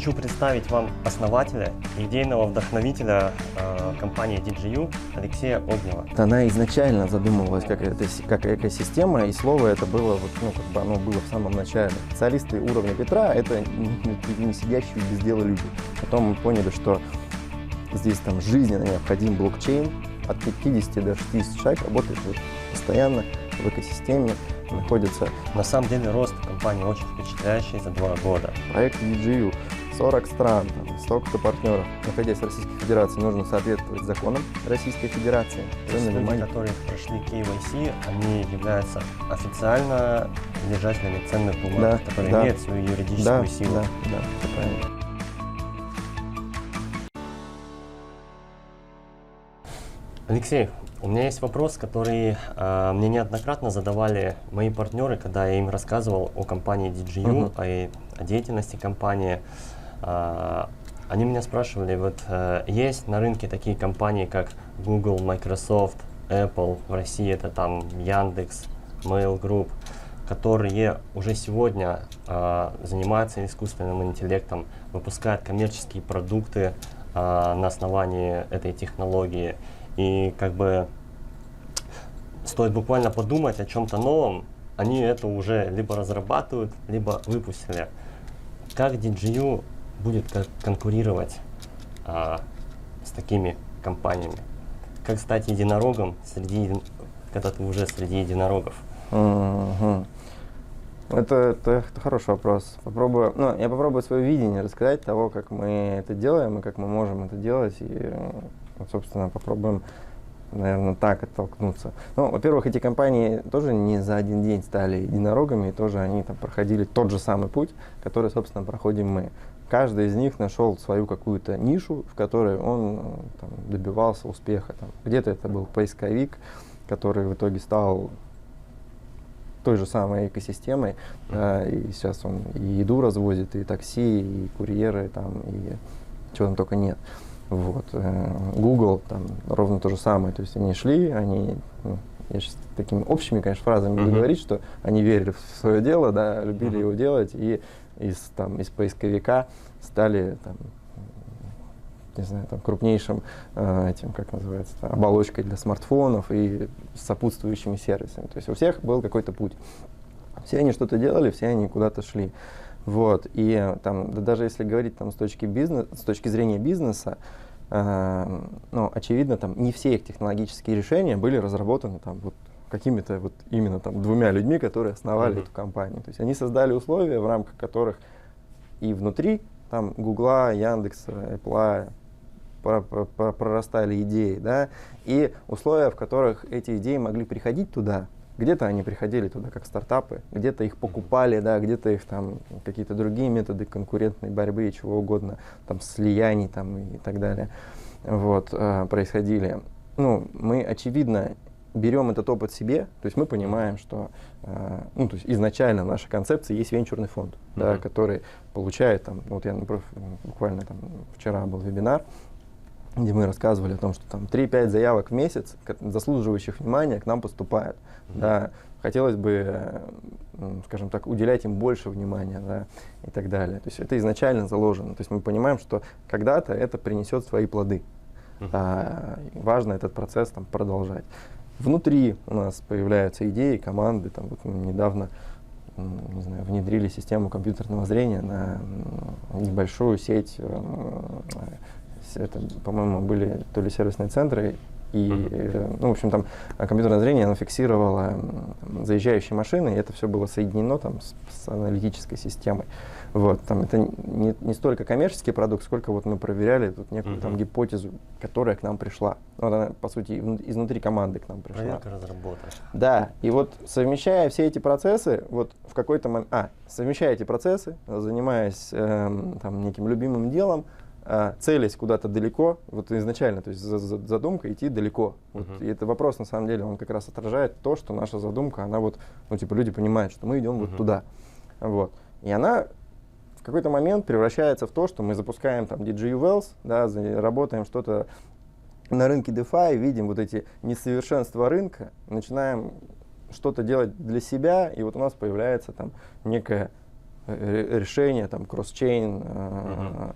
Хочу представить вам основателя и идейного вдохновителя компании DJU Алексея Огнева. Она изначально задумывалась как экосистема, и слово это было, оно было в самом начале. Специалисты уровня Петра — это не сидящие без дела люди. Потом мы поняли, что здесь жизненно необходим блокчейн. От 50 до 60 человек работает постоянно в экосистеме, находится. На самом деле рост компании очень впечатляющий за 2 года. Проект DJU, 40 стран, столько-то партнеров. Находясь в Российской Федерации, нужно соответствовать законам Российской Федерации. Люди, которые прошли KYC, они являются официально держателями ценных бумаг, которые имеют свою юридическую силу. Да, все правильно. Алексей, у меня есть вопрос, который мне неоднократно задавали мои партнеры, когда я им рассказывал о компании DJU, о деятельности компании. Они меня спрашивали, есть на рынке такие компании, как Google, Microsoft, Apple, в России это Яндекс, Mail Group, которые уже сегодня занимаются искусственным интеллектом, выпускают коммерческие продукты на основании этой технологии. И стоит буквально подумать о чем-то новом, они это уже либо разрабатывают, либо выпустили. Как DJU будет конкурировать с такими компаниями? Как стать единорогом, когда ты уже среди единорогов? Это хороший вопрос. Я попробую свое видение рассказать того, как мы это делаем и как мы можем это делать. И, собственно, попробуем, наверное, так оттолкнуться. Во-первых, эти компании тоже не за один день стали единорогами, и тоже они проходили тот же самый путь, который, собственно, проходим мы. Каждый из них нашел свою какую-то нишу, в которой он добивался успеха. Где-то это был поисковик, который в итоге стал той же самой экосистемой, и сейчас он и еду развозит, и такси, и курьеры, и чего там только нет. Google, ровно то же самое, то есть они шли, я сейчас такими общими, конечно, фразами буду говорить, что они верили в свое дело, любили его делать, и из поисковика стали, крупнейшим оболочкой для смартфонов и сопутствующими сервисами. То есть у всех был какой-то путь. Все они что-то делали, все они куда-то шли. И даже если говорить с точки зрения бизнеса, очевидно, не все их технологические решения были разработаны какими-то именно 2 людьми, которые основали эту компанию. То есть они создали условия, в рамках которых и внутри Гугла, Яндекса, Apple прорастали идеи, и условия, в которых эти идеи могли приходить туда. Где-то они приходили туда как стартапы, где-то их покупали, где-то их какие-то другие методы конкурентной борьбы и чего угодно, слияний и так далее, происходили. Мы, очевидно, берем этот опыт себе, то есть мы понимаем, что то есть изначально в нашей концепции есть венчурный фонд, который получает, я буквально вчера был вебинар, где мы рассказывали о том, что 3-5 заявок в месяц, заслуживающих внимания, к нам поступают. Хотелось бы, скажем так, уделять им больше внимания, и так далее. То есть это изначально заложено. То есть мы понимаем, что когда-то это принесет свои плоды. Важно этот процесс продолжать. Внутри у нас появляются идеи, команды. Мы недавно внедрили систему компьютерного зрения на небольшую сеть. Это, по-моему, были то ли сервисные центры, и, компьютерное зрение, оно фиксировало заезжающие машины, и это все было соединено с аналитической системой. Это не столько коммерческий продукт, сколько мы проверяли некую гипотезу, которая к нам пришла. Она, по сути, изнутри команды к нам пришла. Проверка, разработка. Да, и совмещая все эти процессы, в какой-то момент, совмещая эти процессы, занимаясь неким любимым делом, целясь куда-то далеко, изначально, то есть задумка идти далеко. И это вопрос, на самом деле, он как раз отражает то, что наша задумка, она люди понимают, что мы идем туда. И она в какой-то момент превращается в то, что мы запускаем DJU Wells, работаем что-то на рынке DeFi, видим эти несовершенства рынка, начинаем что-то делать для себя, и у нас появляется некая решения, там, кросс-чейн,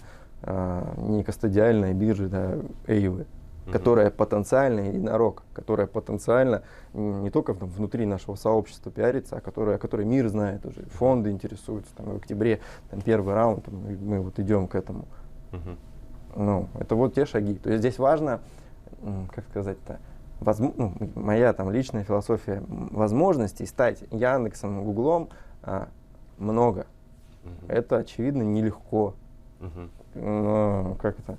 не кастодиальной биржи, да, Эйвы, которая потенциально единорог, которая потенциально не только внутри нашего сообщества пиарится, а которой мир знает уже, фонды интересуются. Там, в октябре там, первый раунд, там, мы вот идем к этому. Ну, это вот те шаги. То есть здесь важно, как сказать-то, моя там личная философия возможностей стать Яндексом, Гуглом много. Это, очевидно, нелегко. Но как это?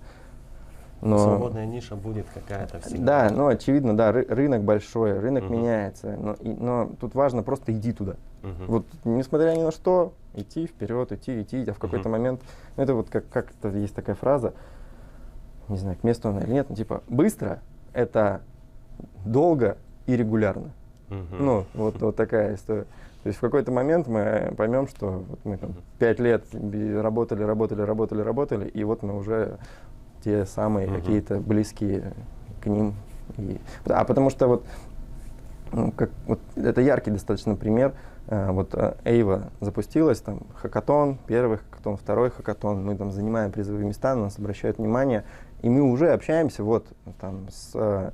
Но, свободная ниша будет какая-то всегда. Да, ну очевидно, да, рынок большой, рынок меняется, но тут важно просто идти туда. Вот несмотря ни на что, идти вперед, идти, а в какой-то момент, ну, это вот как-то есть такая фраза, не знаю, к месту она или нет, но типа быстро — это долго и регулярно. Ну, вот такая история. То есть в какой-то момент мы поймем, что вот мы там 5 лет работали, и вот мы уже те самые какие-то близкие к ним. Потому что вот, вот это яркий достаточно пример. Вот Эйва запустилась, там хакатон, первый хакатон, второй хакатон, мы там занимаем призовые места, на нас обращают внимание, и мы уже общаемся вот там с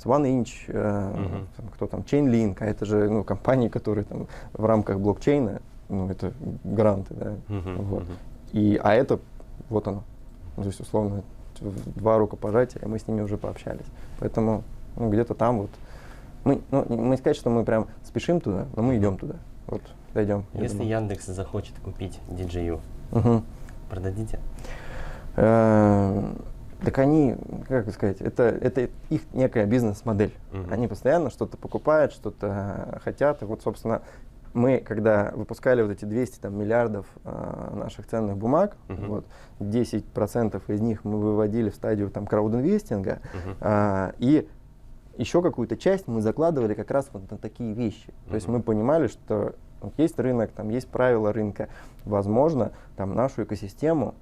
OneInch, кто там, Chainlink, а это же компании, которые там в рамках блокчейна, это гранты, да, вот. А это вот оно, то есть условно 2 рукопожатия, и мы с ними уже пообщались, поэтому где-то там вот, мы сказать, что мы прям спешим туда, но мы идем туда, вот, дойдем. Если Яндекс захочет купить DJU, продадите? Так они, как сказать, это их некая бизнес-модель. Они постоянно что-то покупают, что-то хотят. И вот, собственно, мы, когда выпускали вот эти 200 там, миллиардов наших ценных бумаг, вот, 10% из них мы выводили в стадию там, краудинвестинга, и еще какую-то часть мы закладывали как раз вот на такие вещи. То есть мы понимали, что вот есть рынок, там есть правила рынка, возможно, там нашу экосистему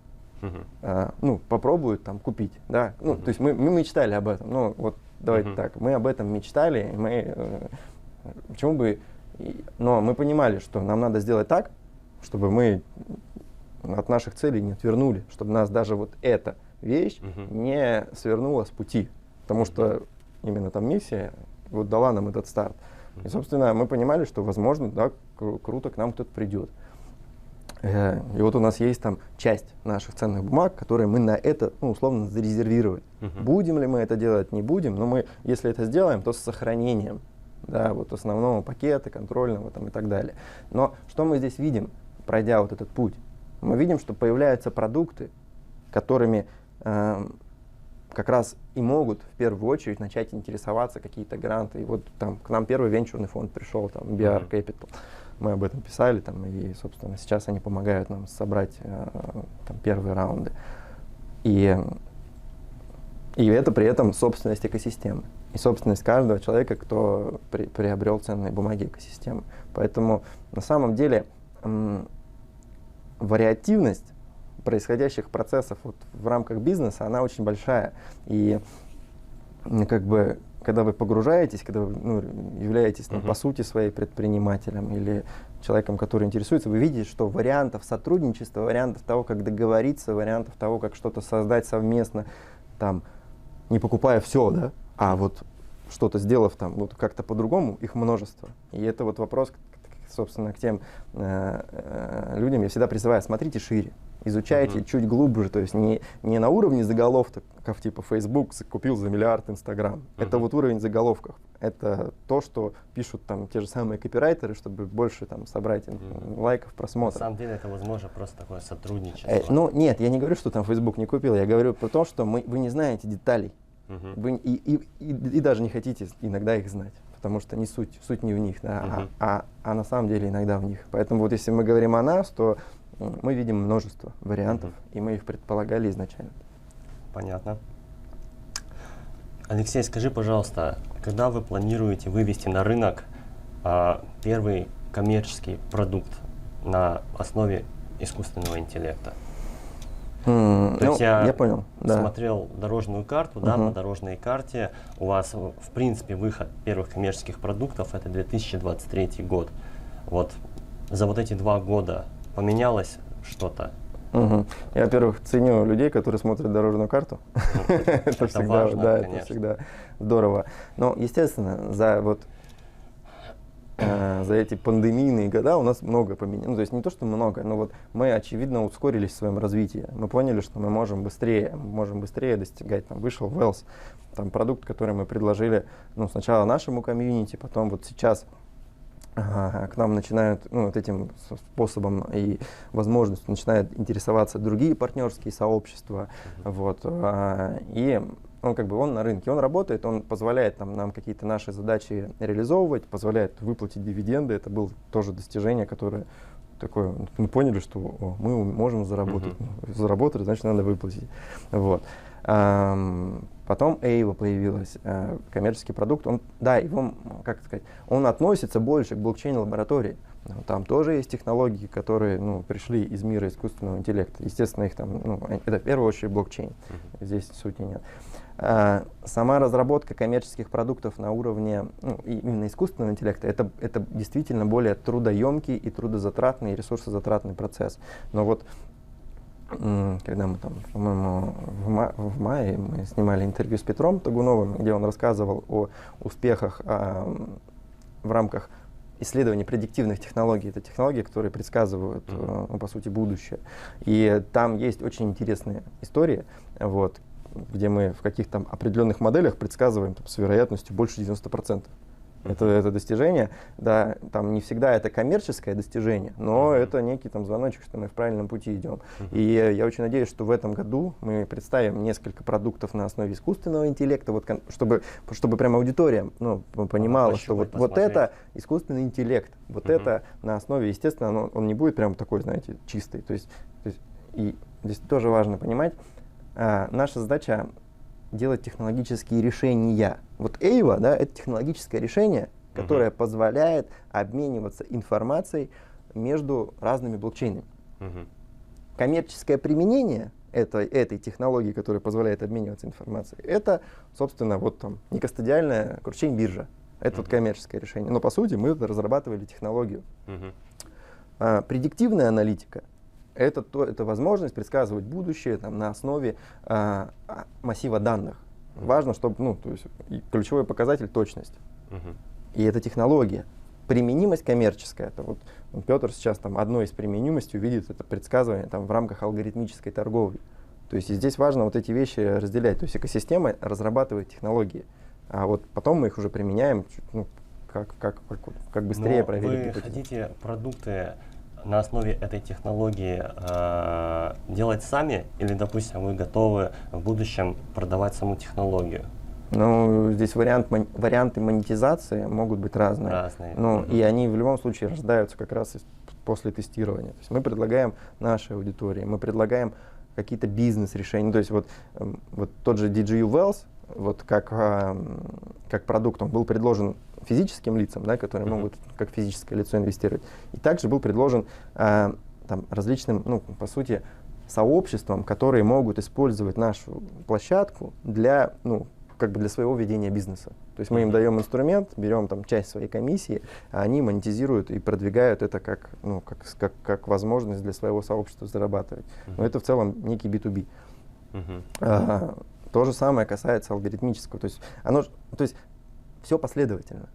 попробуют там купить, да, то есть мы мечтали об этом, вот давайте так, мы об этом мечтали, почему бы, но мы понимали, что нам надо сделать так, чтобы мы от наших целей не отвернули, чтобы нас даже вот эта вещь не свернула с пути, потому что именно там миссия вот дала нам этот старт, и собственно мы понимали, что возможно, да, круто к нам кто-то придет. И вот у нас есть там часть наших ценных бумаг, которые мы на это, условно, зарезервировали. Будем ли мы это делать, не будем, но мы, если это сделаем, то с сохранением, да, вот основного пакета, контрольного там, и так далее. Но что мы здесь видим, пройдя вот этот путь? Мы видим, что появляются продукты, которыми как раз и могут в первую очередь начать интересоваться какие-то гранты. И вот там к нам первый венчурный фонд пришел, там, BR Capital. Мы об этом писали, там, и, собственно, сейчас они помогают нам собрать там, первые раунды. И это при этом собственность экосистемы. И собственность каждого человека, кто приобрел ценные бумаги экосистемы. Поэтому на самом деле вариативность происходящих процессов вот, в рамках бизнеса, она очень большая. И как бы когда вы погружаетесь, когда вы являетесь по сути своей предпринимателем или человеком, который интересуется, вы видите, что вариантов сотрудничества, вариантов того, как договориться, вариантов того, как что-то создать совместно, там, не покупая все, да, а вот что-то сделав там вот как-то по-другому, их множество. И это вот вопрос, собственно, к тем людям, я всегда призываю, смотрите шире. Изучайте чуть глубже, то есть не на уровне заголовков, типа Facebook купил за миллиард Instagram. Это вот уровень заголовков. Это то, что пишут там те же самые копирайтеры, чтобы больше там собрать лайков, просмотров. На самом деле это возможно просто такое сотрудничество. Нет, я не говорю, что там Facebook не купил, я говорю про то, что вы не знаете деталей. Вы и даже не хотите иногда их знать, потому что не суть не в них, да, а на самом деле иногда в них. Поэтому вот если мы говорим о нас, то мы видим множество вариантов, и мы их предполагали изначально. Понятно. Алексей, скажи, пожалуйста, когда вы планируете вывести на рынок первый коммерческий продукт на основе искусственного интеллекта? То есть я понял, смотрел дорожную карту, да, по дорожной карте у вас, в принципе, выход первых коммерческих продуктов — это 2023 год. Вот за вот эти 2 года поменялось что-то? Угу. Я, во-первых, ценю людей, которые смотрят дорожную карту. Это всегда, да, это всегда здорово. Но, естественно, за эти пандемийные года у нас много поменялось. Ну, то есть не то, что много, но вот мы, очевидно, ускорились в своем развитии. Мы поняли, что мы можем быстрее достигать. Там вышел Wells, там продукт, который мы предложили, ну, сначала нашему комьюнити, потом вот сейчас к нам начинают, ну, вот этим способом и возможностью начинают интересоваться другие партнерские сообщества. Вот, и он на рынке, он работает, он позволяет нам какие-то наши задачи реализовывать, позволяет выплатить дивиденды. Это было тоже достижение, которое такое, мы поняли, что мы можем заработать. Заработали, значит, надо выплатить. Вот. Потом Эйва появилась, коммерческий продукт. Он относится больше к блокчейн-лаборатории. Там тоже есть технологии, которые пришли из мира искусственного интеллекта. Естественно, их там, это в первую очередь блокчейн. Здесь сути нет. Сама разработка коммерческих продуктов на уровне именно искусственного интеллекта, это действительно более трудоемкий и трудозатратный, и ресурсозатратный процесс. Но вот когда мы там, по-моему, в мае мы снимали интервью с Петром Тагуновым, где он рассказывал о успехах в рамках исследований предиктивных технологий. Это технологии, которые предсказывают, по сути, будущее. И там есть очень интересные истории, где мы в каких-то определенных моделях предсказываем с вероятностью больше 90%. Это достижение, да, там не всегда это коммерческое достижение, но это некий звоночек, что мы в правильном пути идем. И я очень надеюсь, что в этом году мы представим несколько продуктов на основе искусственного интеллекта, чтобы прям аудитория понимала, что вот это искусственный интеллект, это на основе, естественно, он не будет прям такой, знаете, чистый. То есть, и здесь тоже важно понимать, наша задача делать технологические решения. Вот Эйва, да, это технологическое решение, которое позволяет обмениваться информацией между разными блокчейнами. Коммерческое применение этой технологии, которая позволяет обмениваться информацией, это, собственно, некастодиальная кручейн-биржа. Это коммерческое решение. Но по сути мы разрабатывали технологию. Предиктивная аналитика — это возможность предсказывать будущее на основе массива данных. Важно, чтобы, ключевой показатель — точность. И это технология. Применимость коммерческая. Это Петр сейчас одной из применимостей увидит это предсказывание в рамках алгоритмической торговли. То есть и здесь важно эти вещи разделять. То есть экосистема разрабатывает технологии, а потом мы их уже применяем, как быстрее проверить. Вы хотите продукты на основе этой технологии делать сами, или, допустим, вы готовы в будущем продавать саму технологию? Здесь варианты монетизации могут быть разные. И они в любом случае рождаются как раз после тестирования. То есть мы предлагаем нашей аудитории, мы предлагаем какие-то бизнес-решения. То есть тот же DJU Wells, как продукт, он был предложен физическим лицам, да, которые могут как физическое лицо инвестировать. И также был предложен различным, по сути, сообществам, которые могут использовать нашу площадку для своего ведения бизнеса. То есть мы им даем инструмент, берем часть своей комиссии, а они монетизируют и продвигают это как возможность для своего сообщества зарабатывать. Но это в целом некий B2B. То же самое касается алгоритмического. То есть все последовательно.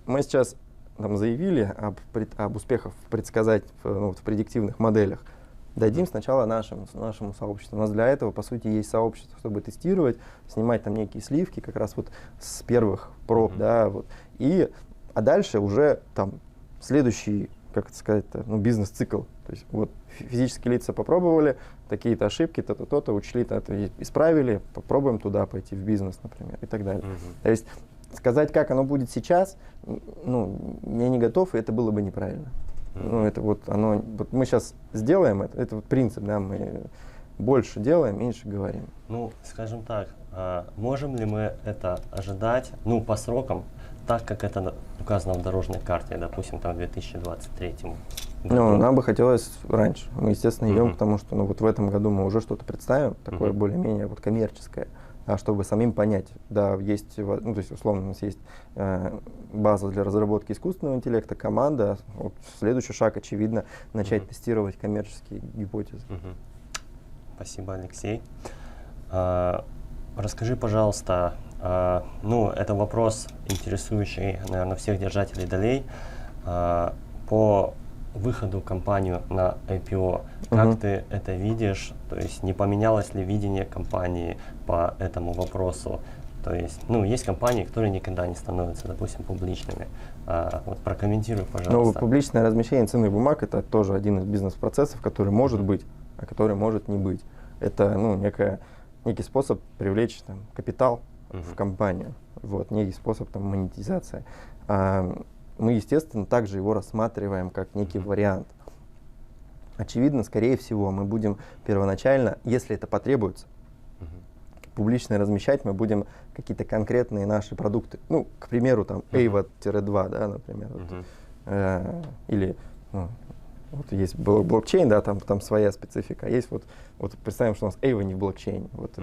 Мы сейчас заявили об успехах предсказать в предиктивных моделях. Дадим сначала нашему сообществу. У нас для этого, по сути, есть сообщество, чтобы тестировать, снимать некие сливки как раз с первых проб. Да, а дальше уже следующий, бизнес-цикл. То есть физические лица попробовали, такие-то ошибки, то-то, учли, то-то, исправили, попробуем туда пойти в бизнес, например, и так далее. То есть сказать, как оно будет сейчас, я не готов, и это было бы неправильно. Мы сейчас сделаем это принцип, да, мы больше делаем, меньше говорим. Скажем так, можем ли мы это ожидать, по срокам, так как это указано в дорожной карте, допустим, к 2023 году? Нам бы хотелось раньше. Мы, естественно, идем к тому, что в этом году мы уже что-то представим, такое более-менее коммерческое. а чтобы самим понять. Да, есть, ну, то есть, условно, у нас есть база для разработки искусственного интеллекта, команда. Вот следующий шаг, очевидно, начать тестировать коммерческие гипотезы. Спасибо, Алексей. Расскажи, пожалуйста, ну, это вопрос, интересующий, наверное, всех держателей долей. По выходу компанию на IPO, как ты это видишь? То есть не поменялось ли видение компании по этому вопросу? То есть, ну, есть компании, которые никогда не становятся, допустим, публичными. Вот прокомментируй, пожалуйста. Ну, публичное размещение ценных бумаг — это тоже один из бизнес-процессов, который может быть, а который может не быть. Это, ну, некий способ привлечь там капитал в компанию, вот, некий способ там монетизации. Мы, естественно, также его рассматриваем как некий вариант. Очевидно, скорее всего, мы будем первоначально, если это потребуется, публично размещать, мы будем какие-то конкретные наши продукты, ну, к примеру, там, AVA-2, да, например, или, ну, вот есть блокчейн, да, там своя специфика, есть вот представим, что у нас AVA не в блокчейне, вот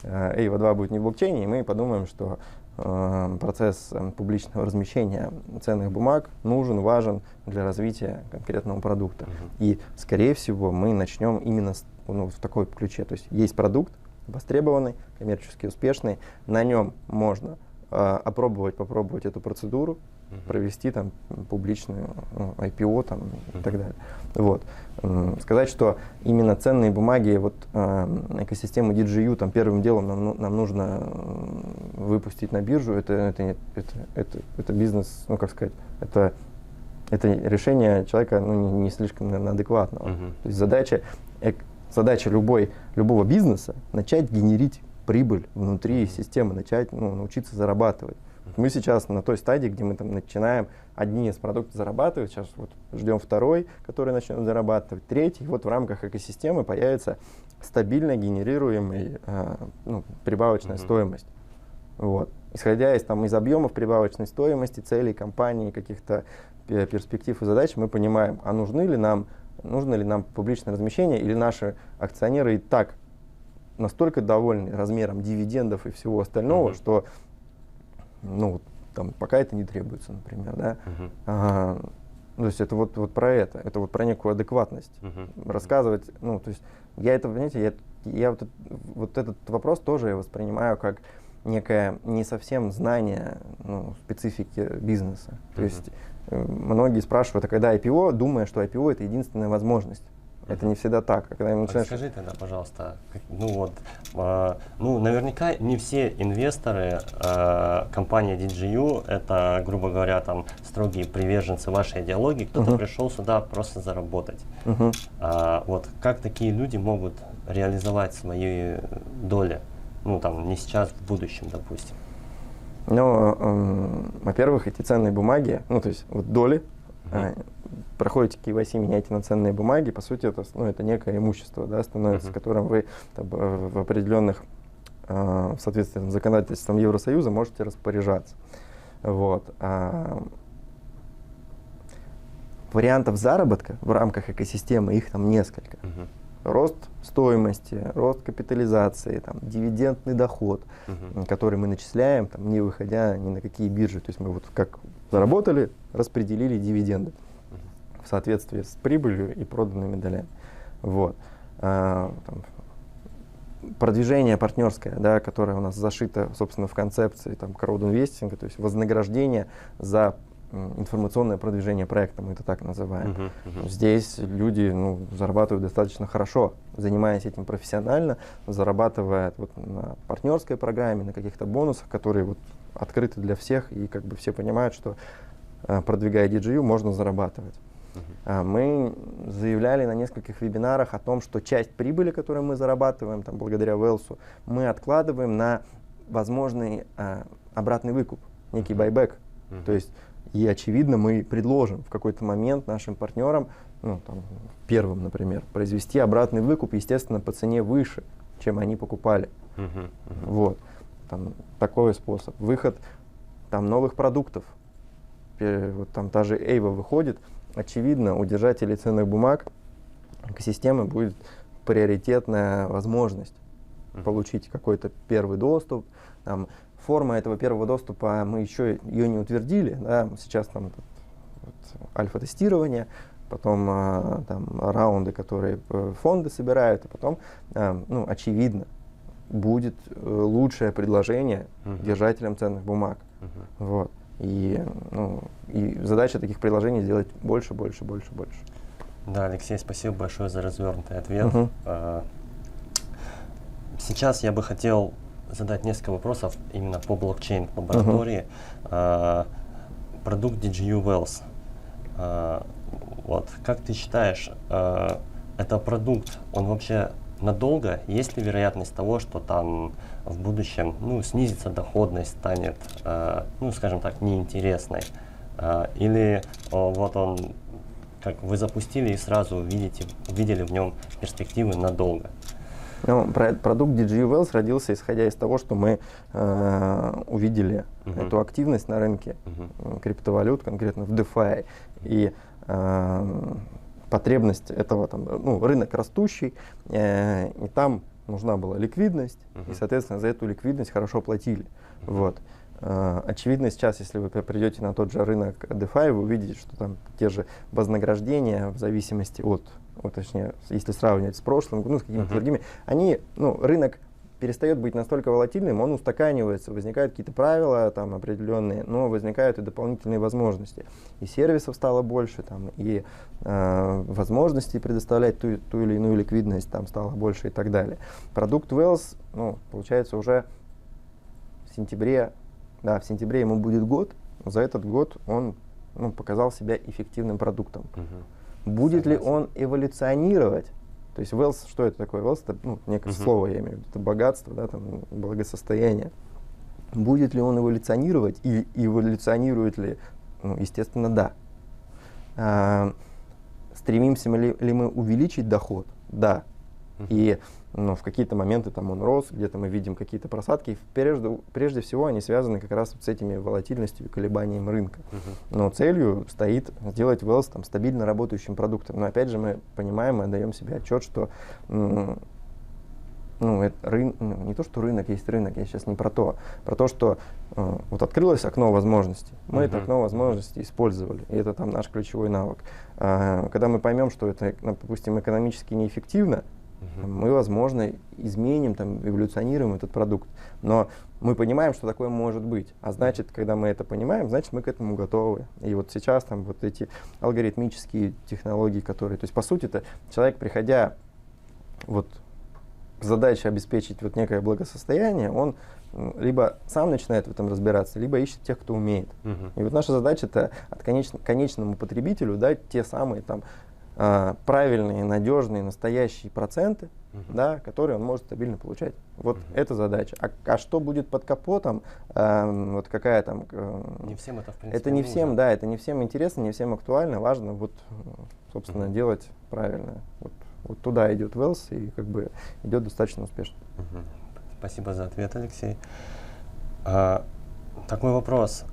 AVA-2 будет не в блокчейне, и мы подумаем, что процесс публичного размещения ценных бумаг нужен, важен для развития конкретного продукта. И, скорее всего, мы начнем именно в такой ключе. То есть есть продукт, востребованный, коммерчески успешный, на нем можно попробовать эту процедуру, провести там публичную IPO там, и так далее. Вот. Сказать, что именно ценные бумаги, вот экосистему DGU, там первым делом нам нужно выпустить на биржу, это бизнес, ну как сказать, это решение человека, ну, не слишком, наверное, адекватного. То есть задача любого бизнеса начать генерить прибыль внутри системы, начать научиться зарабатывать. Мы сейчас на той стадии, где мы там начинаем одни из продуктов зарабатывать, сейчас вот ждем второй, который начнет зарабатывать, третий, вот в рамках экосистемы появится стабильно генерируемая прибавочная стоимость. Вот. Исходя из объемов прибавочной стоимости, целей компании, каких-то перспектив и задач, мы понимаем, а нужно ли нам публичное размещение, или наши акционеры и так настолько довольны размером дивидендов и всего остального, что там пока это не требуется, например, да. То есть это вот про это вот про некую адекватность. Рассказывать, то есть я это, понимаете, я вот этот вопрос тоже я воспринимаю как некое не совсем знание специфики бизнеса. То есть многие спрашивают, а когда IPO, думая, что IPO это единственная возможность. Это не всегда так. А когда начинаешь... Скажи тогда, пожалуйста, наверняка не все инвесторы компании DGU это, грубо говоря, там строгие приверженцы вашей идеологии, кто-то пришел сюда просто заработать. Вот как такие люди могут реализовать свои доли? Не сейчас, в будущем, допустим. Во-первых, эти ценные бумаги, то есть доли, проходите KYC, меняете на ценные бумаги, по сути, это некое имущество, да, становится, которым вы в определенных, в соответствии с законодательством Евросоюза, можете распоряжаться. Вот. Вариантов заработка в рамках экосистемы, их там несколько. Рост стоимости, рост капитализации, дивидендный доход, который мы начисляем, не выходя ни на какие биржи. То есть мы вот как заработали, распределили дивиденды в соответствии с прибылью и проданными долями. Вот. Продвижение партнерское, да, которое у нас зашито, собственно, в концепции краудинвестинга, то есть вознаграждение за информационное продвижение проекта, мы это так называем. Здесь люди зарабатывают достаточно хорошо, занимаясь этим профессионально, зарабатывая на партнерской программе, на каких-то бонусах, которые открыты для всех, и все понимают, что продвигая DGU, можно зарабатывать. Мы заявляли на нескольких вебинарах о том, что часть прибыли, которую мы зарабатываем благодаря Велсу, мы откладываем на возможный обратный выкуп, некий байбек. То есть, и очевидно, мы предложим в какой-то момент нашим партнерам, первым, например, произвести обратный выкуп, естественно, по цене выше, чем они покупали. Вот. Такой способ. Выход новых продуктов. Та же AVA выходит. Очевидно, у держателей ценных бумаг экосистемы будет приоритетная возможность получить какой-то первый доступ. Там, форма этого первого доступа, мы еще ее не утвердили, да, сейчас там альфа-тестирование, потом там раунды, которые фонды собирают, и потом, ну, очевидно, будет лучшее предложение держателям ценных бумаг. Вот. И, ну, и задача таких предложений сделать больше, больше, больше, больше. Да, Алексей, спасибо большое за развернутый ответ. Сейчас я бы хотел задать несколько вопросов именно по блокчейн-лаборатории. Продукт DGU Wells. Вот, как ты считаешь, это продукт, он вообще надолго? Есть ли вероятность того, что там в будущем, ну, снизится доходность, станет, ну, скажем так, неинтересной? Или вот он, как вы запустили и сразу увидели в нем перспективы надолго? Ну, продукт DGU Wells родился исходя из того, что мы увидели эту активность на рынке криптовалют, конкретно в DeFi, и потребность этого, там, ну, рынок растущий, и там нужна была ликвидность, и, соответственно, за эту ликвидность хорошо платили. Вот. Очевидно, сейчас, если вы придете на тот же рынок DeFi, вы увидите, что там те же вознаграждения в зависимости от, вот, точнее, если сравнивать с прошлым, ну, с какими-то другими, они, ну, рынок перестает быть настолько волатильным, он устаканивается, возникают какие-то правила там определенные, но возникают и дополнительные возможности. И сервисов стало больше, там, и возможностей предоставлять ту или иную ликвидность там стало больше и так далее. Продукт Wells, ну, получается, уже в сентябре ему будет год, за этот год он, ну, показал себя эффективным продуктом. Будет ли он эволюционировать? То есть Wells, что это такое? Wells — это, ну, некое слово, я имею в виду, это богатство, да, там, благосостояние. Будет ли он эволюционировать и эволюционирует ли? Ну, естественно, да. Стремимся ли мы увеличить доход? Да. И, ну, в какие-то моменты там он рос, где-то мы видим какие-то просадки. Прежде всего они связаны как раз вот с этими волатильностью и колебанием рынка. Но целью стоит сделать Wells там стабильно работающим продуктом. Но опять же мы понимаем, мы отдаем себе отчет, что ну, это не то, что рынок есть рынок, я сейчас не про то. Про то, что вот открылось окно возможностей. Мы это окно возможностей использовали. И это там наш ключевой навык. Когда мы поймем, что это, допустим, экономически неэффективно, мы, возможно, изменим, там, эволюционируем этот продукт. Но мы понимаем, что такое может быть. А значит, когда мы это понимаем, значит, мы к этому готовы. И вот сейчас там вот эти алгоритмические технологии, которые... То есть, по сути, это человек, приходя вот задача обеспечить вот некое благосостояние, он либо сам начинает в этом разбираться, либо ищет тех, кто умеет. И вот наша задача — это конечному потребителю дать те самые там правильные, надежные, настоящие проценты, да, которые он может стабильно получать. Вот это задача. А что будет под капотом, вот какая там... не всем это, в принципе, это не нужно. всем, да, это не всем интересно, не всем актуально. Важно вот, собственно, делать правильно. Вот туда идет Wells и как бы идет достаточно успешно. Спасибо за ответ, Алексей. Такой вопрос.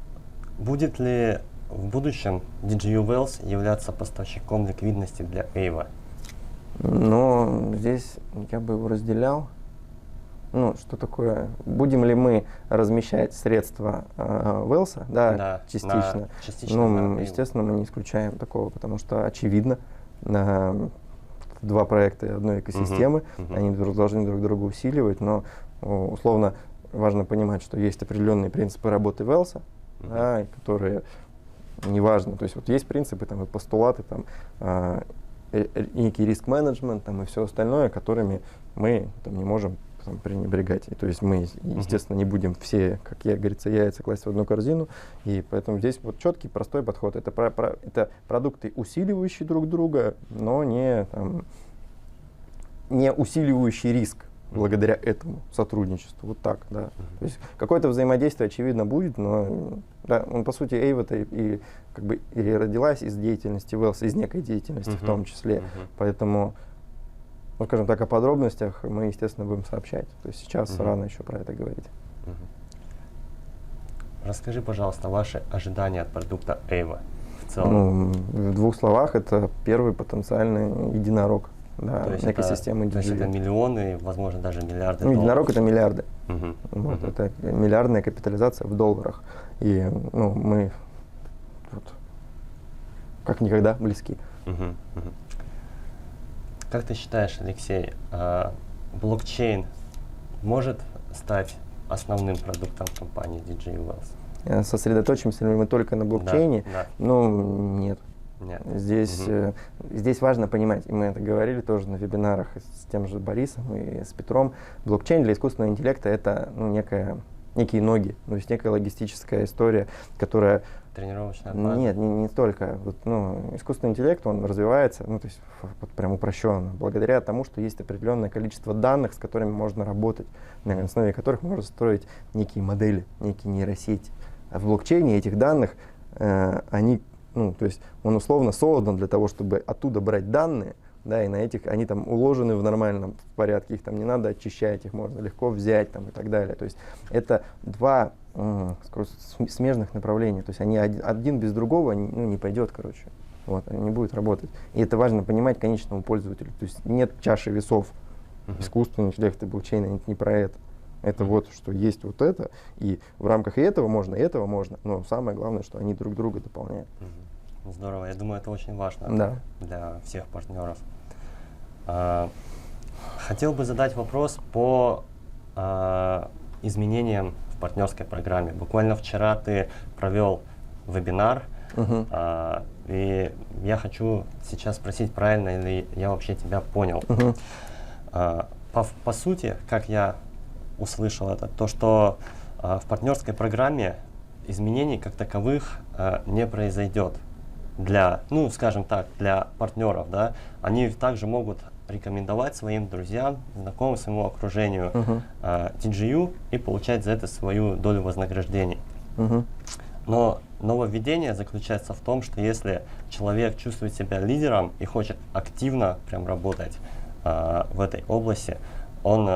Будет ли в будущем DGU Wells являться поставщиком ликвидности для Aave? Но здесь я бы его разделял. Ну, что такое? Будем ли мы размещать средства Wells? Да, частично. Ну, естественно, мы не исключаем такого, потому что очевидно, два проекта одной экосистемы, они должны друг друга усиливать, но условно важно понимать, что есть определенные принципы работы Wells, да, которые неважно, то есть вот есть принципы там, и постулаты, там, некий риск-менеджмент там, и все остальное, которыми мы там, не можем там, пренебрегать. И, то есть мы, естественно, не будем все, как говорится, яйца класть в одну корзину, и поэтому здесь вот четкий, простой подход. Это продукты, усиливающие друг друга, но не усиливающий риск благодаря этому сотрудничеству. Вот так, да. То есть какое-то взаимодействие, очевидно, будет, но да, по сути, Aave-то и как бы и родилась из деятельности Wells, из некой деятельности в том числе. Поэтому, ну, скажем так, о подробностях мы, естественно, будем сообщать. То есть сейчас рано еще про это говорить. Расскажи, пожалуйста, ваши ожидания от продукта Aave в целом. Ну, в двух словах, это первый потенциальный единорог да, то есть экосистемы это, то есть это DigiU. миллионы, возможно, даже миллиарды Ну, долларов. единорог — это миллиарды. Мгм. Вот, Мгм. это миллиардная капитализация в долларах. И ну, мы вот, как никогда близки. Мгм. Мгм. Как ты считаешь, Алексей, блокчейн может стать основным продуктом компании DigiU Wells? Сосредоточимся ли мы только на блокчейне? Да. Ну, нет. Нет. Здесь, Мгм. здесь важно понимать, и мы это говорили тоже на вебинарах и с тем же Борисом и с Петром, блокчейн для искусственного интеллекта — это ну, некие ноги, то есть некая логистическая история, которая... Тренировочная база? Нет, не столько. Вот, ну, искусственный интеллект, он развивается, ну, то есть вот прям упрощенно, благодаря тому, что есть определенное количество данных, с которыми можно работать, на основе которых можно строить некие модели, некие нейросети. А в блокчейне этих данных, они, ну, то есть он условно создан для того, чтобы оттуда брать данные, да, и на этих они там уложены в нормальном порядке, их там не надо очищать, их можно легко взять там, и так далее. То есть это два смежных направления, то есть они один без другого ну, не пойдет, короче, вот, они не будут работать. И это важно понимать конечному пользователю, то есть нет чаши весов, искусственный интеллект и блокчейн, это не про это. Это вот, что есть вот это, и в рамках и этого можно, но самое главное, что они друг друга дополняют. Здорово, я думаю, это очень важно для всех партнеров. Хотел бы задать вопрос по изменениям в партнерской программе. Буквально вчера ты провел вебинар, и я хочу сейчас спросить, правильно ли я вообще тебя понял. По сути, как я услышал это, то, что в партнерской программе изменений как таковых не произойдет для, ну, скажем так, для партнеров, да, они также могут рекомендовать своим друзьям, знакомым, своему окружению DigiU и получать за это свою долю вознаграждений. Но нововведение заключается в том, что если человек чувствует себя лидером и хочет активно прям работать в этой области, он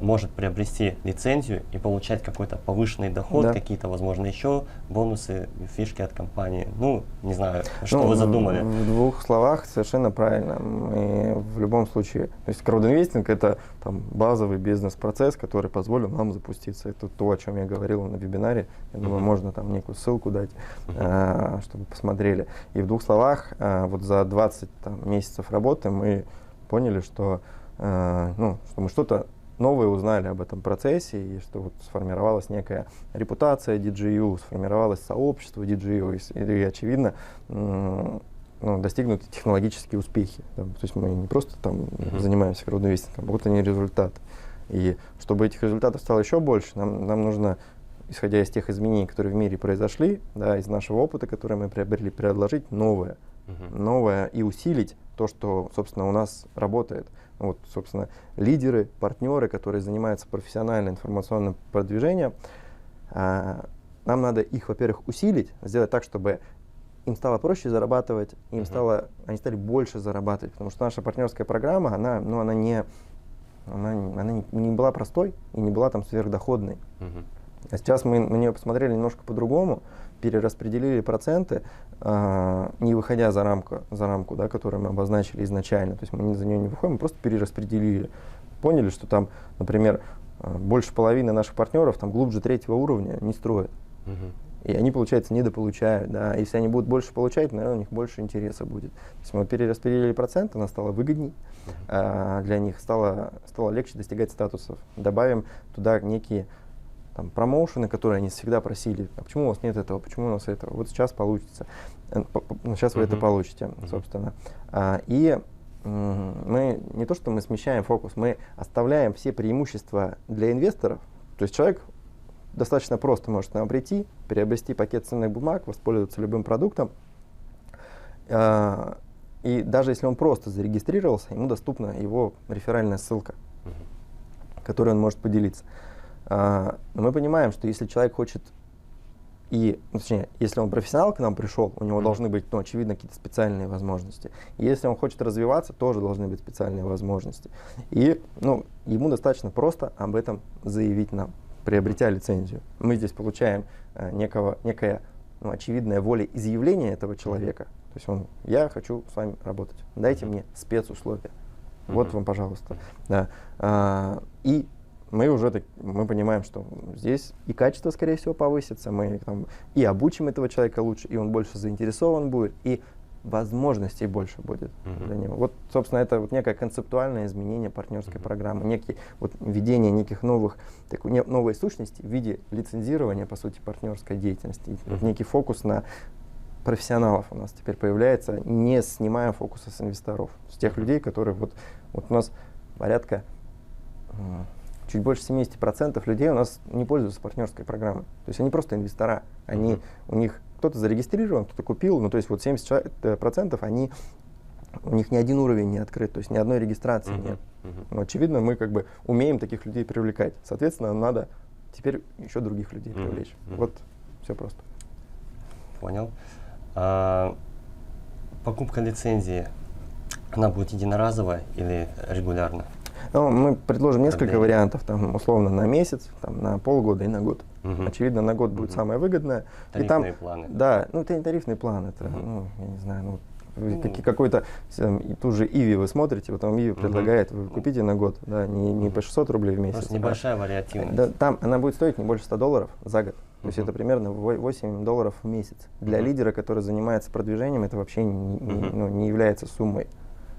может приобрести лицензию и получать какой-то повышенный доход, какие-то, возможно, еще бонусы, фишки от компании. Ну, не знаю, что вы задумали. В двух словах совершенно правильно. Мы в любом случае, то есть краудинвестинг — это там базовый бизнес-процесс, который позволил нам запуститься. Это то, о чем я говорил на вебинаре. Я думаю, можно там некую ссылку дать, чтобы посмотрели. И в двух словах, вот за 20 месяцев работы мы поняли, что что мы что-то новое узнали об этом процессе, и что вот сформировалась некая репутация DigiU, сформировалось сообщество DigiU, и очевидно, достигнуты технологические успехи. Да? То есть мы не просто там занимаемся краудинвестингом, вот они результаты. И чтобы этих результатов стало еще больше, нам нужно, исходя из тех изменений, которые в мире произошли, да, из нашего опыта, который мы приобрели, предложить новое и усилить то, что, собственно, у нас работает. Вот, собственно, лидеры, партнеры, которые занимаются профессиональным информационным продвижением, нам надо их, во-первых, усилить, сделать так, чтобы им стало проще зарабатывать, они стали больше зарабатывать, потому что наша партнерская программа, она не была простой и не была там сверхдоходной. А сейчас мы на нее посмотрели немножко по-другому, перераспределили проценты, не выходя за рамку, да, которую мы обозначили изначально. То есть мы за нее не выходим, мы просто перераспределили. Поняли, что там, например, больше половины наших партнеров там глубже 3-го уровня не строят. И они, получается, недополучают. Да. Если они будут больше получать, наверное, у них больше интереса будет. То есть мы перераспределили проценты, нас стало выгодней, для них стало легче достигать статусов. Добавим туда некие там промоушены, которые они всегда просили. А почему у вас нет этого? Почему у нас этого? Вот сейчас получится. Сейчас вы это получите, собственно. И мы не то, что мы смещаем фокус, мы оставляем все преимущества для инвесторов. То есть человек достаточно просто может к нам прийти, приобрести пакет ценных бумаг, воспользоваться любым продуктом. И даже если он просто зарегистрировался, ему доступна его реферальная ссылка, которой он может поделиться. Но мы понимаем, что если человек хочет, точнее, если он профессионал к нам пришел, у него должны быть, очевидно, какие-то специальные возможности. И если он хочет развиваться, тоже должны быть специальные возможности. И ему достаточно просто об этом заявить нам, приобретя лицензию. Мы здесь получаем некая очевидная волеизъявление этого человека. То есть я хочу с вами работать, дайте мне спецусловия. Вот вам, пожалуйста. Да. И мы понимаем, что здесь и качество, скорее всего, повысится, мы там и обучим этого человека лучше, и он больше заинтересован будет, и возможностей больше будет для него. Вот, собственно, это вот некое концептуальное изменение партнерской программы, некие вот введение неких новой сущности в виде лицензирования, по сути, партнерской деятельности. Вот некий фокус на профессионалов у нас теперь появляется, не снимая фокуса с инвесторов, с тех людей, которые вот у нас порядка чуть больше 70% людей у нас не пользуются партнерской программой. То есть они просто инвестора. У них кто-то зарегистрирован, кто-то купил, ну то есть вот 70% у них ни один уровень не открыт, то есть ни одной регистрации нет. Но, очевидно, мы как бы умеем таких людей привлекать. Соответственно, надо теперь еще других людей привлечь. Вот все просто. Понял. Покупка лицензии, она будет единоразовая или регулярно? Ну, мы предложим несколько вариантов, там, условно, на месяц, там, на полгода и на год. Очевидно, на год будет самое выгодное. Тарифные планы. Да, ну это не тарифный план, это, я не знаю, какой-то, ту же Иви вы смотрите, вот там Иви предлагает, вы купите на год, да, не по 600 рублей в месяц. Просто небольшая вариативность. Да, там она будет стоить не больше $100 за год. То есть это примерно $8 в месяц. Для лидера, который занимается продвижением, это вообще не является суммой.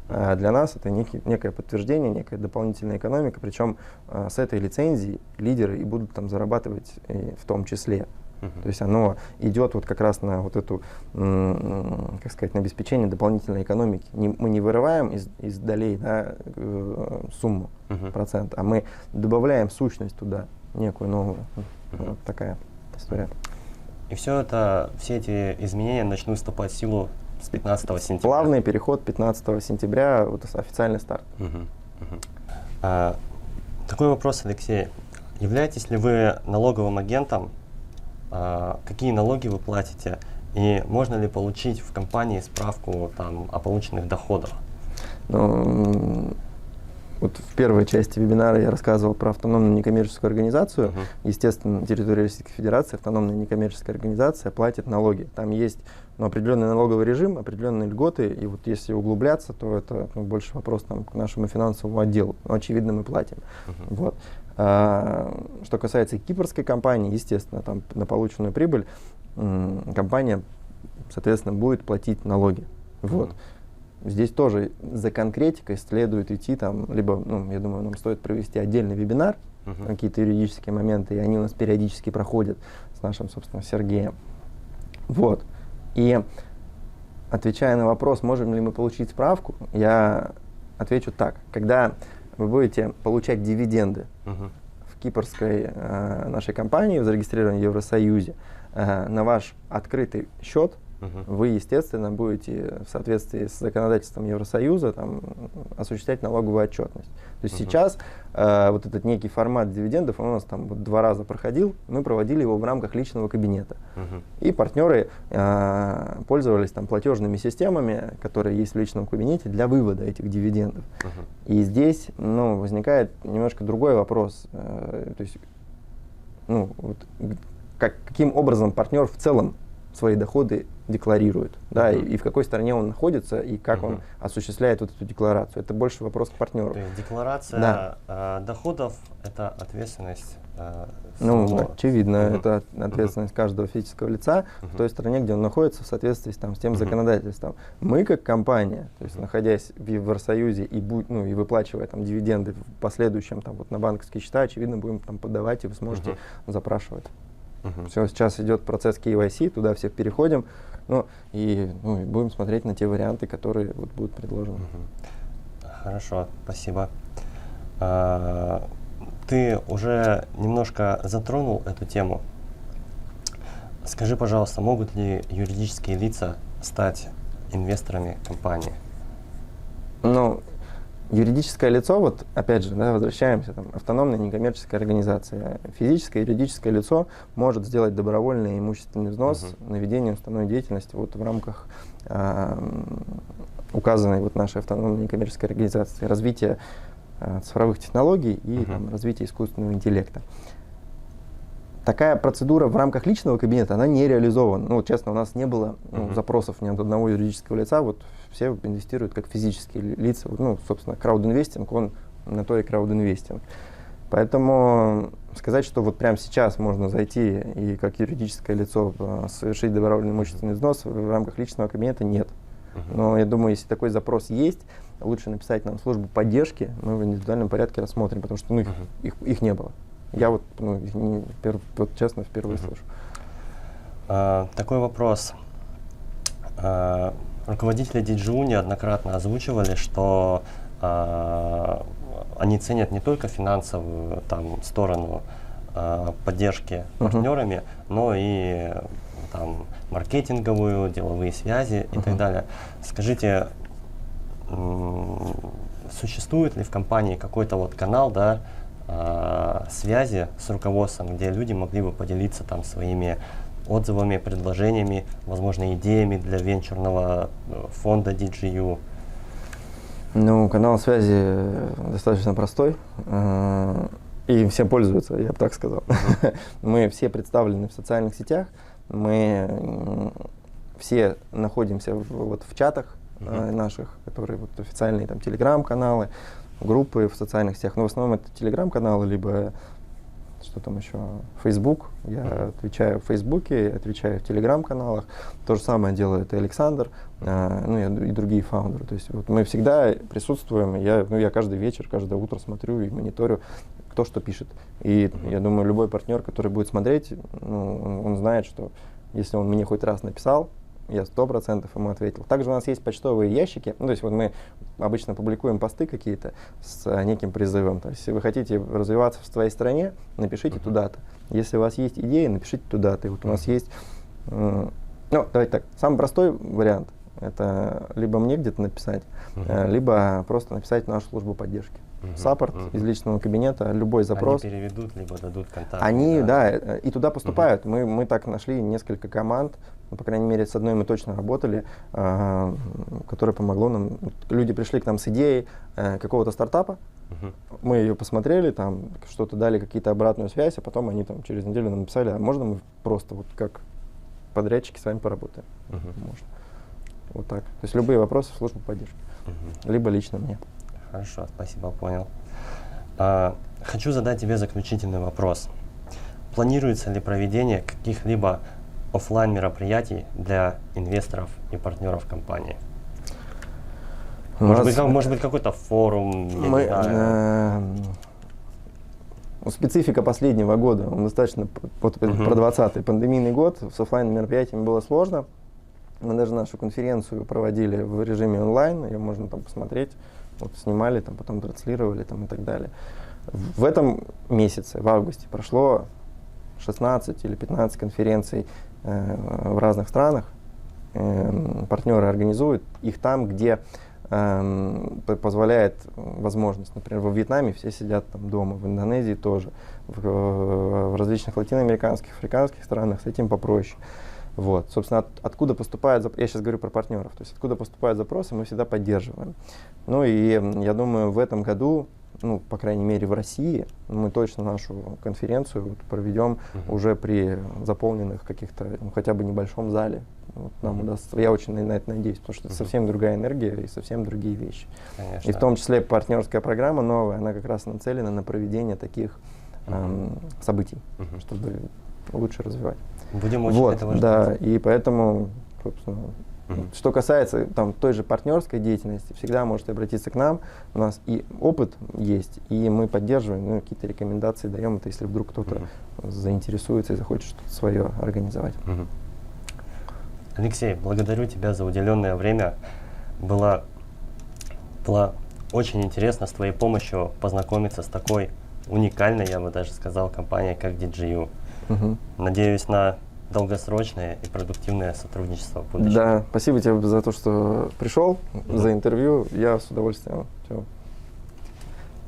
А для нас это некое подтверждение, некая дополнительная экономика, причем с этой лицензией лидеры и будут там зарабатывать в том числе. То есть оно идет вот как раз на вот эту, как сказать, на обеспечение дополнительной экономики. Мы не вырываем из долей, да, сумму, процент, а мы добавляем сущность туда, некую новую. Вот такая история. И все эти изменения начнут вступать в силу с 15 сентября. Плавный переход 15 сентября, вот официальный старт. Такой вопрос, Алексей. Являетесь ли вы налоговым агентом? Какие налоги вы платите? И можно ли получить в компании справку там, о полученных доходах? Вот в первой части вебинара я рассказывал про автономную некоммерческую организацию. Естественно, на территории Российской Федерации автономная некоммерческая организация платит налоги. Там есть определенный налоговый режим, определенные льготы. И вот если углубляться, то это больше вопрос там, к нашему финансовому отделу. Но, очевидно, мы платим. Вот. Что касается кипрской компании, естественно, там на полученную прибыль компания, соответственно, будет платить налоги. Вот. Здесь тоже за конкретикой следует идти, там, либо, я думаю, нам стоит провести отдельный вебинар, какие-то юридические моменты, и они у нас периодически проходят с нашим, собственно, Сергеем. Вот. И отвечая на вопрос, можем ли мы получить справку, я отвечу так. Когда вы будете получать дивиденды в кипрской нашей компании, зарегистрированной в Евросоюзе, на ваш открытый счет, вы, естественно, будете в соответствии с законодательством Евросоюза там, осуществлять налоговую отчетность. То есть сейчас вот этот некий формат дивидендов, он у нас там 2 раза проходил, мы проводили его в рамках личного кабинета. И партнеры пользовались там платежными системами, которые есть в личном кабинете для вывода этих дивидендов. И здесь возникает немножко другой вопрос. То есть, каким образом партнер в целом свои доходы декларирует, да, и в какой стране он находится, и как он осуществляет вот эту декларацию. Это больше вопрос к партнеру. То есть декларация доходов – это ответственность очевидно, это ответственность каждого физического лица в той стране, где он находится, в соответствии с тем законодательством. Мы, как компания, то есть находясь в Евросоюзе и выплачивая там дивиденды в последующем там, вот, на банковские счета, очевидно, будем там подавать, и вы сможете запрашивать. Все, сейчас идет процесс KYC, туда все переходим, и будем смотреть на те варианты, которые вот будут предложены. Хорошо, спасибо. Ты уже немножко затронул эту тему. Скажи, пожалуйста, могут ли юридические лица стать инвесторами компании? Юридическое лицо, вот опять же, возвращаемся, там, автономная некоммерческая организация. Физическое и юридическое лицо может сделать добровольный имущественный взнос на ведение уставной деятельности вот в рамках указанной вот нашей автономной некоммерческой организации, развития цифровых технологий и развития искусственного интеллекта. Такая процедура в рамках личного кабинета, она не реализована. Ну, вот, честно, у нас не было запросов ни от одного юридического лица. Вот все инвестируют как физические лица. Ну, собственно, краудинвестинг, он на то и краудинвестинг. Поэтому сказать, что вот прямо сейчас можно зайти и как юридическое лицо совершить добровольный имущественный взнос в рамках личного кабинета, нет. Но я думаю, если такой запрос есть, лучше написать нам в службу поддержки, мы в индивидуальном порядке рассмотрим, потому что ну, их не было. Я вот, ну, вот честно, впервые слышу. Такой вопрос. Руководители DigiU неоднократно озвучивали, что они ценят не только финансовую там, сторону поддержки партнерами, но и там, маркетинговую, деловые связи и так далее. Скажите, существует ли в компании какой-то вот канал, да, связи с руководством, где люди могли бы поделиться там своими отзывами, предложениями, возможно, идеями для венчурного фонда DigiU? Ну, канал связи достаточно простой, и им всем пользуются, я бы так сказал. Мы все представлены в социальных сетях, мы все находимся вот в чатах наших, которые вот официальные там телеграм-каналы, группы в социальных сетях. Но в основном это телеграм-каналы, либо что там еще, Facebook. Я отвечаю в Фейсбуке, отвечаю в телеграм-каналах. То же самое делает и Александр, ну и другие фаундеры. То есть вот мы всегда присутствуем. Я каждый вечер, каждое утро смотрю и мониторю, кто что пишет. И я думаю, любой партнер, который будет смотреть, ну, он знает, что если он мне хоть раз написал, я 100% ему ответил. Также у нас есть почтовые ящики. Ну, то есть вот мы обычно публикуем посты какие-то с неким призывом. То есть, если вы хотите развиваться в своей стране, напишите туда-то. Если у вас есть идеи, напишите туда-то. И вот у нас есть, ну, давайте так, самый простой вариант – это либо мне где-то написать, либо просто написать в нашу службу поддержки. Саппорт из личного кабинета, любой запрос. Они переведут, либо дадут контакт. Они, да, и туда поступают. Мы так нашли несколько команд, ну, по крайней мере, с одной мы точно работали, которое помогло нам. Люди пришли к нам с идеей какого-то стартапа, мы ее посмотрели, там что-то дали, какие-то обратную связь, а потом они там через неделю нам написали, а можно мы просто вот как подрядчики с вами поработаем? Можно. Вот так. То есть любые вопросы в службу поддержки, либо лично мне. Хорошо, спасибо, понял. Хочу задать тебе заключительный вопрос. Планируется ли проведение каких-либо офлайн мероприятий для инвесторов и партнеров компании? Может быть, какой-то форум? Специфика последнего года, он достаточно, про 2020-й пандемийный год, с офлайн мероприятиями было сложно. Мы даже нашу конференцию проводили в режиме онлайн, ее можно там посмотреть. Вот снимали, там, потом транслировали там, и так далее. В этом месяце, в августе, прошло 16 или 15 конференций в разных странах. Партнеры организуют их там, где позволяет возможность. Например, во Вьетнаме все сидят там дома, в Индонезии тоже, в различных латиноамериканских, африканских странах с этим попроще. Вот. Собственно, откуда поступают, я сейчас говорю про партнеров, то есть откуда поступают запросы, мы всегда поддерживаем. Ну и я думаю, в этом году, ну, по крайней мере в России, мы точно нашу конференцию проведем уже при заполненных каких-то, ну, хотя бы небольшом зале. Вот нам удастся, я очень на это надеюсь, потому что это совсем другая энергия и совсем другие вещи. Конечно. И в том числе партнерская программа новая, она как раз нацелена на проведение таких событий, чтобы лучше развивать. Будем очень этого ждать. Да, и поэтому, собственно, что касается там, той же партнерской деятельности, всегда можете обратиться к нам. У нас и опыт есть, и мы поддерживаем, ну, какие-то рекомендации даем, это если вдруг кто-то заинтересуется и захочет что-то свое организовать. Алексей, благодарю тебя за уделенное время. Было очень интересно с твоей помощью познакомиться с такой уникальной, я бы даже сказал, компанией, как DigiU. Надеюсь на долгосрочное и продуктивное сотрудничество в будущем. Да, спасибо тебе за то, что пришел, за интервью. Я с удовольствием. Все.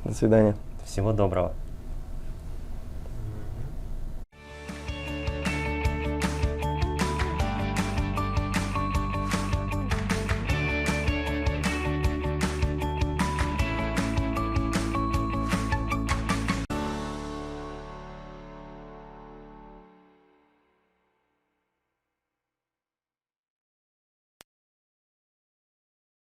До свидания. Всего доброго.